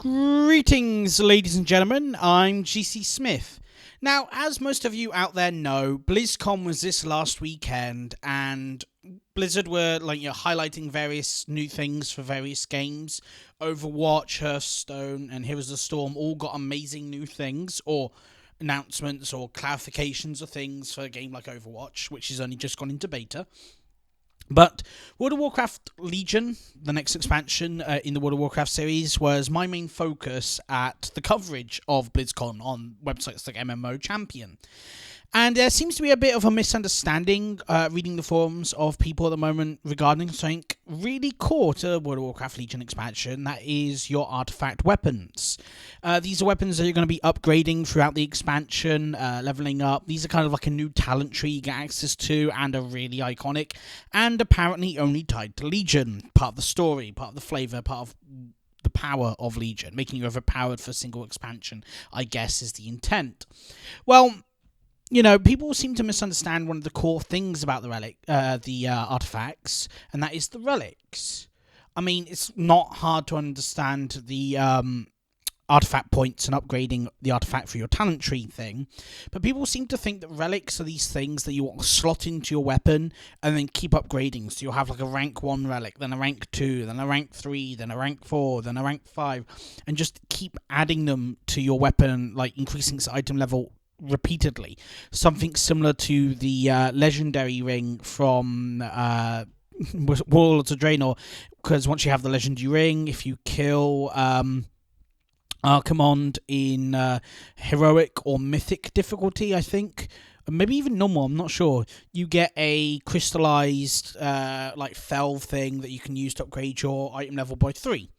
Greetings, ladies and gentlemen. I'm GC Smith. Now, as most of you out there know, BlizzCon was this last weekend, and Blizzard were highlighting various new things for various games. Overwatch, Hearthstone, and Heroes of the Storm all got amazing new things, or announcements, or clarifications of things for a game like Overwatch, which has only just gone into beta. But World of Warcraft Legion, the next expansion in the World of Warcraft series, was my main focus at the coverage of BlizzCon on websites like MMO Champion. And there seems to be a bit of a misunderstanding reading the forums of people at the moment regarding something really core to World of Warcraft Legion expansion, that is your artifact weapons. These are weapons that you're going to be upgrading throughout the expansion, leveling up. These are kind of like a new talent tree you get access to and are really iconic, and apparently only tied to Legion. Part of the story, part of the flavour, part of the power of Legion, making you overpowered for a single expansion, I guess, is the intent. Well, people seem to misunderstand one of the core things about the artifacts, and that is the relics. I mean, it's not hard to understand the artifact points and upgrading the artifact for your talent tree thing, but people seem to think that relics are these things that you want to slot into your weapon and then keep upgrading. So you'll have like a rank 1 relic, then a rank 2, then a rank 3, then a rank 4, then a rank 5, and just keep adding them to your weapon, like increasing its item level repeatedly. Something similar to the legendary ring from Warlords of Draenor, because once you have the legendary ring, if you kill Archimonde in heroic or mythic difficulty, I think, maybe even normal, I'm not sure, you get a crystallized fell thing that you can use to upgrade your item level by 3.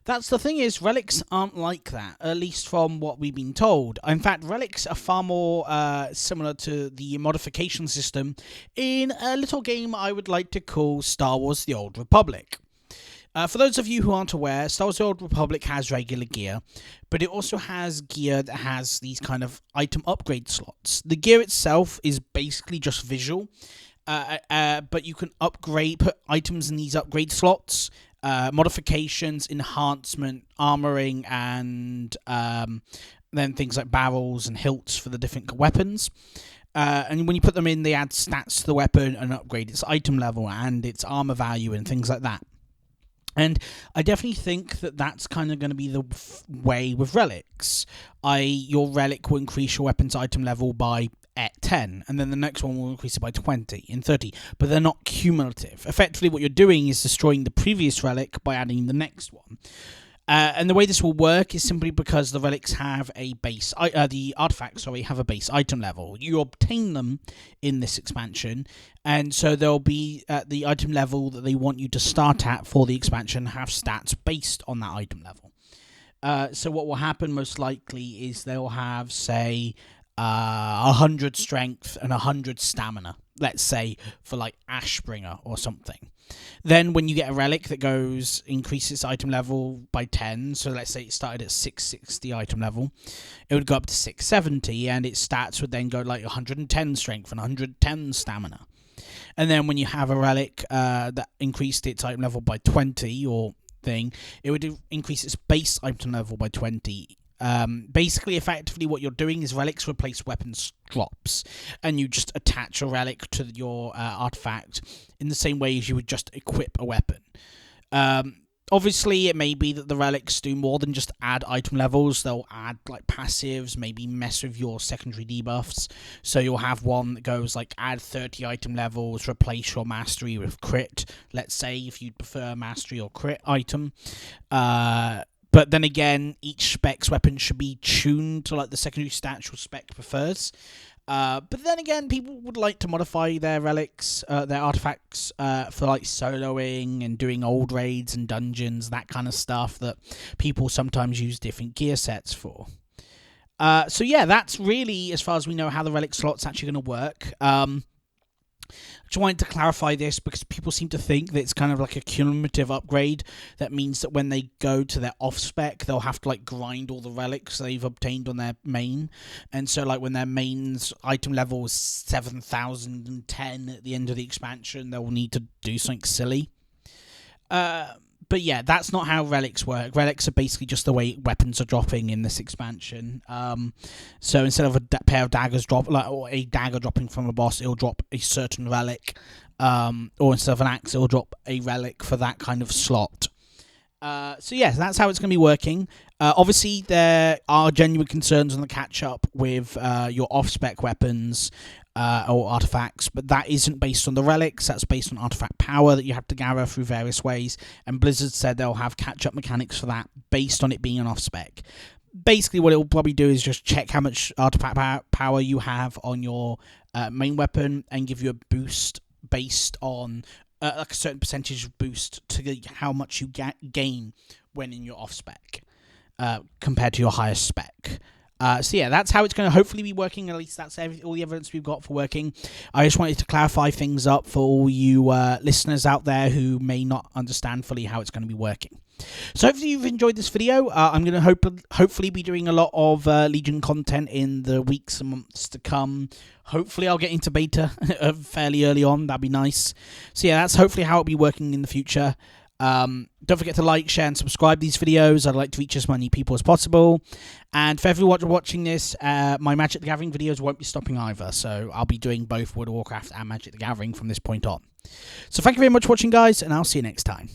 That's the thing, is relics aren't like that, at least from what we've been told. In fact, relics are far more similar to the modification system in a little game I would like to call Star Wars The Old Republic. For those of you who aren't aware, Star Wars The Old Republic has regular gear, but it also has gear that has these kind of item upgrade slots. The gear itself is basically just visual, but you can put items in these upgrade slots, modifications, enhancement, armoring, and then things like barrels and hilts for the different weapons. And when you put them in, they add stats to the weapon and upgrade its item level and its armor value and things like that. And I definitely think that that's kind of going to be the way with relics. Your relic will increase your weapon's item level by 10, and then the next one will increase it by 20 and 30, but they're not cumulative. Effectively, what you're doing is destroying the previous relic by adding the next one. And the way this will work is simply because the relics have a base, the artifacts, have a base item level. You obtain them in this expansion, and so there'll be the item level that they want you to start at for the expansion have stats based on that item level. So what will happen most likely is they'll have, say, 100 strength and 100 stamina, let's say, for like Ashbringer or something. Then when you get a relic that increases item level by 10, so let's say it started at 660 item level, it would go up to 670, and its stats would then go like 110 strength and 110 stamina. And then when you have a relic that increased its item level by 20 or thing, it would increase its base item level by 20. Basically, effectively, what you're doing is relics replace weapons drops, and you just attach a relic to your artifact in the same way as you would just equip a weapon. Obviously, it may be that the relics do more than just add item levels. They'll add like passives, maybe mess with your secondary debuffs. So you'll have one that goes like add 30 item levels, replace your mastery with crit. Let's say if you'd prefer mastery or crit item. But then again, each spec's weapon should be tuned to like the secondary stats your spec prefers. But then again, people would like to modify their relics, their artifacts, for like soloing and doing old raids and dungeons, that kind of stuff that people sometimes use different gear sets for. So yeah, that's really, as far as we know, how the relic slot's actually going to work. Just wanted to clarify this because people seem to think that it's kind of like a cumulative upgrade. That means that when they go to their off-spec, they'll have to like grind all the relics they've obtained on their main. And so like when their main's item level is 7,010 at the end of the expansion, they'll need to do something silly. But yeah, that's not how relics work. Relics are basically just the way weapons are dropping in this expansion. So instead of a pair of daggers or a dagger dropping from a boss, it'll drop a certain relic. Or instead of an axe, it'll drop a relic for that kind of slot. So yes, that's how it's going to be working. Obviously, there are genuine concerns on the catch-up with your off-spec weapons or artifacts, but that isn't based on the relics. That's based on artifact power that you have to gather through various ways. And Blizzard said they'll have catch-up mechanics for that based on it being an off-spec. Basically, what it will probably do is just check how much artifact power you have on your main weapon and give you a boost based on like a certain percentage boost to how much you gain when in your off-spec compared to your highest spec. So yeah, that's how it's going to hopefully be working. At least that's all the evidence we've got for working. I just wanted to clarify things up for all you listeners out there who may not understand fully how it's going to be working. So hopefully you've enjoyed this video. I'm going to hopefully be doing a lot of Legion content in the weeks and months to come. Hopefully I'll get into beta fairly early on. That'd be nice. So yeah, that's hopefully how it'll be working in the future. Don't forget to like, share and subscribe these videos. I'd like to reach as many people as possible. And for everyone watching this, my Magic the Gathering videos won't be stopping either. So I'll be doing both World of Warcraft and Magic the Gathering from this point on. So thank you very much for watching, guys, and I'll see you next time.